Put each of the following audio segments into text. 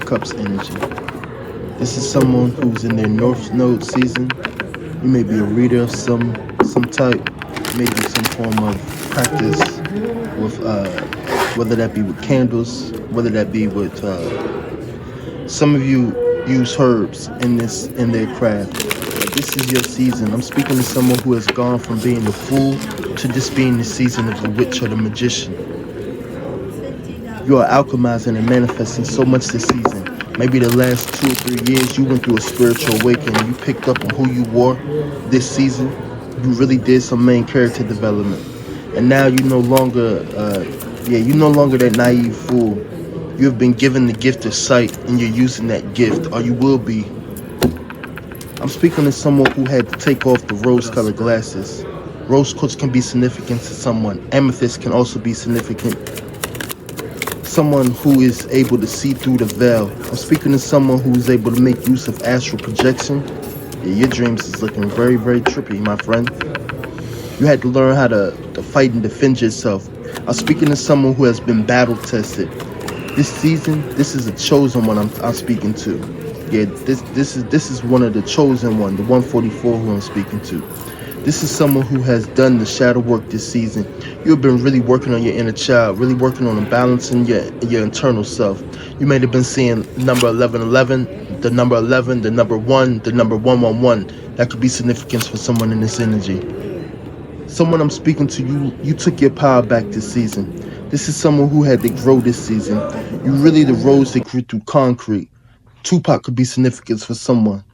Cups energy. This is someone who's in their North Node season. You may be a reader of some type. You may do some form of practice with whether that be with candles, whether that be with some of you use herbs in their craft. But this is your season. I'm speaking to someone who has gone from being the fool to this being the season of the witch or the magician. You are alchemizing and manifesting so much this season. Maybe the last 2 or 3 years you went through a spiritual awakening. You picked up on who you were this season. You really did some main character development. And now you no longer you no longer that naive fool. You have been given the gift of sight and you're using that gift, or you will be. I'm speaking to someone who had to take off the rose colored glasses. Rose quartz can be significant to someone. Amethyst can also be significant. Someone who is able to see through the veil. I'm speaking to someone who is able to make use of astral projection. Yeah, your dreams is looking very, very trippy, my friend. You had to learn how to fight and defend yourself. I'm speaking to someone who has been battle tested. This season, this is a chosen one I'm speaking to. Yeah, this is one of the chosen one, the 144 who I'm speaking to. This is someone who has done the shadow work this season. You've been really working on your inner child, really working on balancing your internal self. You may have been seeing number 1111, the number 11, the number 1, the number 111. That could be significance for someone in this energy. Someone I'm speaking to, you took your power back this season. This is someone who had to grow this season. You really the rose that grew through concrete. Tupac could be significance for someone.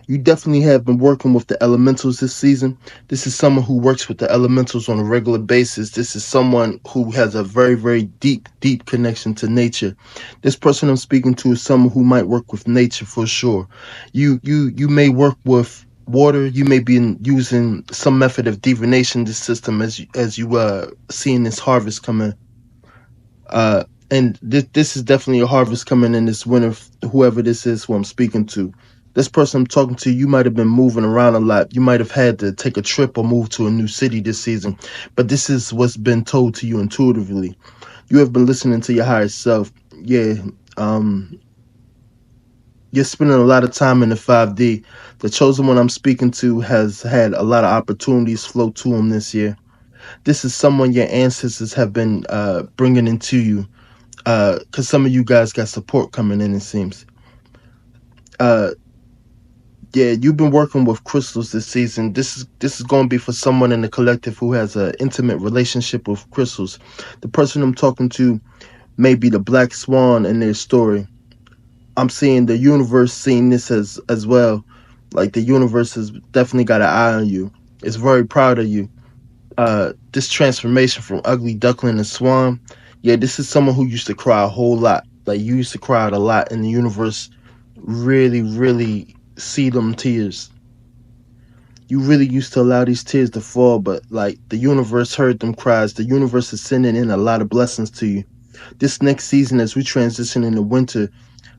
You definitely have been working with the elementals this season. This is someone who works with the elementals on a regular basis. This is someone who has a very, very deep, deep connection to nature. This person I'm speaking to is someone who might work with nature for sure. You may work with water. You may be using some method of divination this system as you seeing this harvest coming. And this is definitely a harvest coming in this winter. Whoever this is, who I'm speaking to, this person I'm talking to, you might have been moving around a lot. You might have had to take a trip or move to a new city this season. But this is what's been told to you intuitively. You have been listening to your higher self. Yeah, um, you're spending a lot of time in the 5D. The chosen one I'm speaking to has had a lot of opportunities flow to him this year. This is someone your ancestors have been bringing into you, because some of you guys got support coming in, it seems. uh yeah, you've been working with crystals this season. This is going to be for someone in the collective who has an intimate relationship with crystals. The person I'm talking to may be the black swan in their story. I'm seeing the universe seeing this as well. Like the universe has definitely got an eye on you. It's very proud of you. This transformation from ugly duckling to swan. Yeah, this is someone who used to cry a whole lot. Like you used to cry out a lot, and the universe really, really see them tears. You really used to allow these tears to fall, but like the universe heard them cries. The universe is sending in a lot of blessings to you. This next season, as we transition into winter,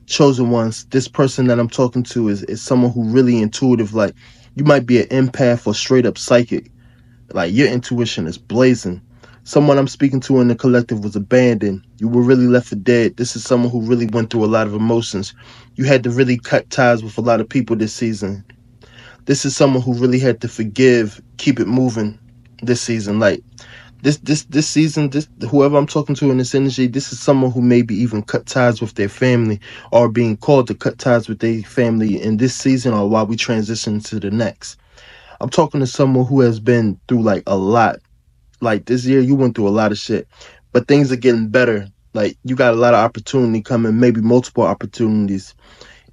chosen ones, this person that I'm talking to is someone who really intuitive. Like you might be an empath or straight up psychic. Like your intuition is blazing. Someone I'm speaking to in the collective was abandoned. You were really left for dead. This is someone who really went through a lot of emotions. You had to really cut ties with a lot of people this season. This is someone who really had to forgive, keep it moving this season. Like this season, this whoever I'm talking to in this energy, this is someone who maybe even cut ties with their family or being called to cut ties with their family in this season or while we transition to the next. I'm talking to someone who has been through like a lot. Like this year you went through a lot of shit, but things are getting better. Like you got a lot of opportunity coming, maybe multiple opportunities.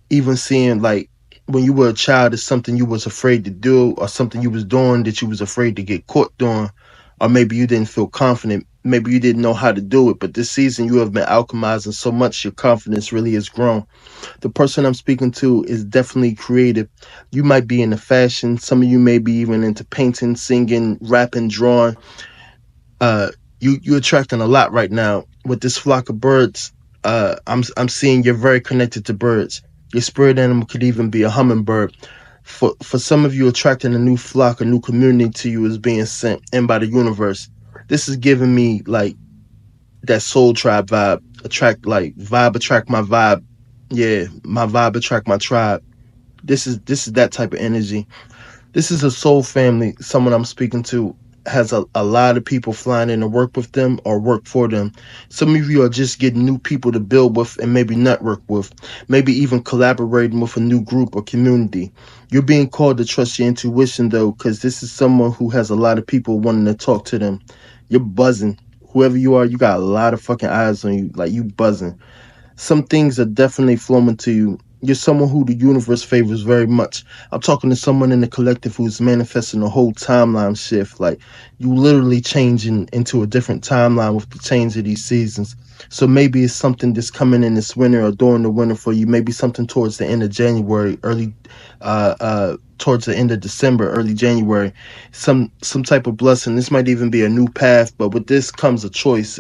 Even seeing like when you were a child, it's something you was afraid to do, or something you was doing that you was afraid to get caught doing, or maybe you didn't feel confident. Maybe you didn't know how to do it, but this season you have been alchemizing so much, your confidence really has grown. The person I'm speaking to is definitely creative. You might be into fashion. Some of you may be even into painting, singing, rapping, drawing. You're attracting a lot right now with this flock of birds. I'm seeing you're very connected to birds. Your spirit animal could even be a hummingbird. For some of you, attracting a new flock, a new community to you is being sent in by the universe. This is giving me like that soul tribe vibe. Attract like vibe, attract my vibe. Yeah, my vibe attract my tribe. This is that type of energy. This is a soul family. Someone I'm speaking to has a lot of people flying in to work with them or work for them. Some of you are just getting new people to build with and maybe network with, maybe even collaborating with a new group or community. You're being called to trust your intuition though, because this is someone who has a lot of people wanting to talk to them. You're buzzing. Whoever you are, you got a lot of fucking eyes on you. Like you buzzing. Some things are definitely flowing to you. You're someone who the universe favors very much. I'm talking to someone in the collective who's manifesting a whole timeline shift. Like you literally changing into a different timeline with the change of these seasons. So maybe it's something that's coming in this winter or during the winter for you. Maybe something towards the end of January, early towards the end of December, early January. Some type of blessing. This might even be a new path, but with this comes a choice.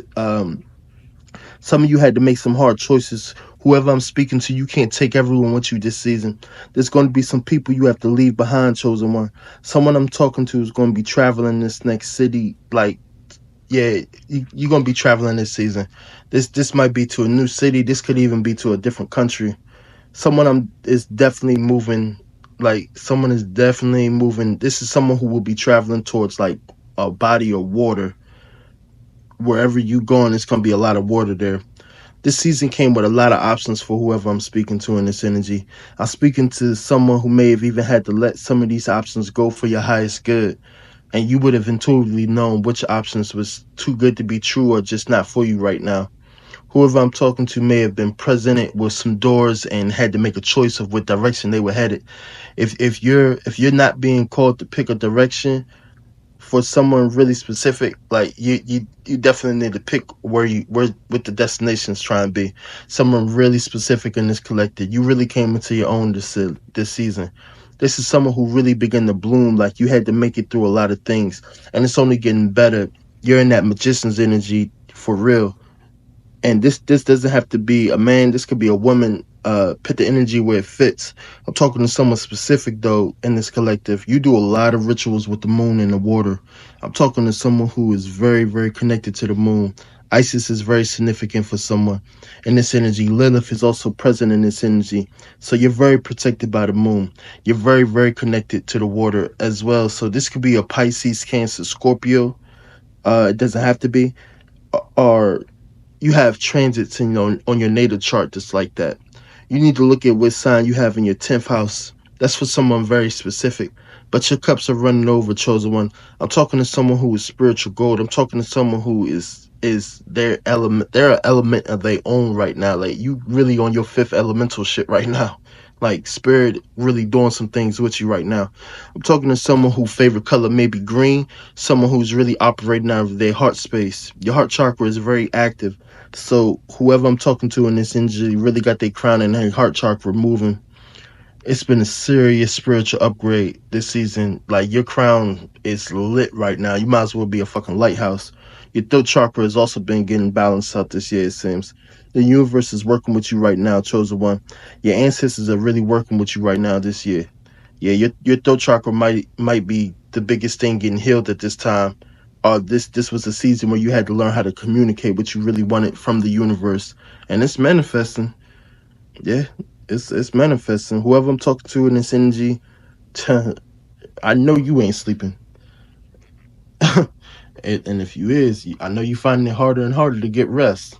Some of you had to make some hard choices. Whoever I'm speaking to, you can't take everyone with you this season. There's going to be some people you have to leave behind, chosen one. Someone I'm talking to is going to be traveling this next city. Like, yeah, you're going to be traveling this season. This might be to a new city. This could even be to a different country. Someone I'm is definitely moving. Like, someone is definitely moving. This is someone who will be traveling towards like a body of water. Wherever you going, it's going to be a lot of water there. This season came with a lot of options for whoever I'm speaking to in this energy. I'm speaking to someone who may have even had to let some of these options go for your highest good. And you would have intuitively known which options was too good to be true or just not for you right now. Whoever I'm talking to may have been presented with some doors and had to make a choice of what direction they were headed. If you're not being called to pick a direction, for someone really specific, like you definitely need to pick where what the destination's trying to be. Someone really specific in this collective. You really came into your own this season. This is someone who really began to bloom. Like you had to make it through a lot of things, and it's only getting better. You're in that magician's energy for real, and this doesn't have to be a man. This could be a woman. Put the energy where it fits. I'm talking to someone specific though in this collective. You do a lot of rituals with the moon and the water. I'm talking to someone who is very very connected to the moon. Isis is very significant for someone in this energy. Lilith is also present in this energy. So you're very protected by the moon. You're very very connected to the water as well. So this could be a Pisces, Cancer, Scorpio. It doesn't have to be. Or you have transits in on your natal chart that's like that. You need to look at what sign you have in your 10th house. That's for someone very specific. But your cups are running over, chosen one. I'm talking to someone who is spiritual gold. I'm talking to someone who is their element. They're an element of their own right now. Like you really on your fifth elemental shit right now. Like spirit really doing some things with you right now. I'm talking to someone whose favorite color may be green, someone who's really operating out of their heart space. Your heart chakra is very active. So whoever I'm talking to in this energy really got their crown and their heart chakra moving. It's been a serious spiritual upgrade this season. Like your crown is lit right now. You might as well be a fucking lighthouse. Your throat chakra has also been getting balanced out this year, it seems. The universe is working with you right now, chosen one. Your ancestors are really working with you right now this year. Yeah, your throat chakra might be the biggest thing getting healed at this time. This was a season where you had to learn how to communicate what you really wanted from the universe, and it's manifesting. Yeah, it's manifesting. Whoever I'm talking to in this energy, I know you ain't sleeping, and if you is, I know you finding it harder and harder to get rest.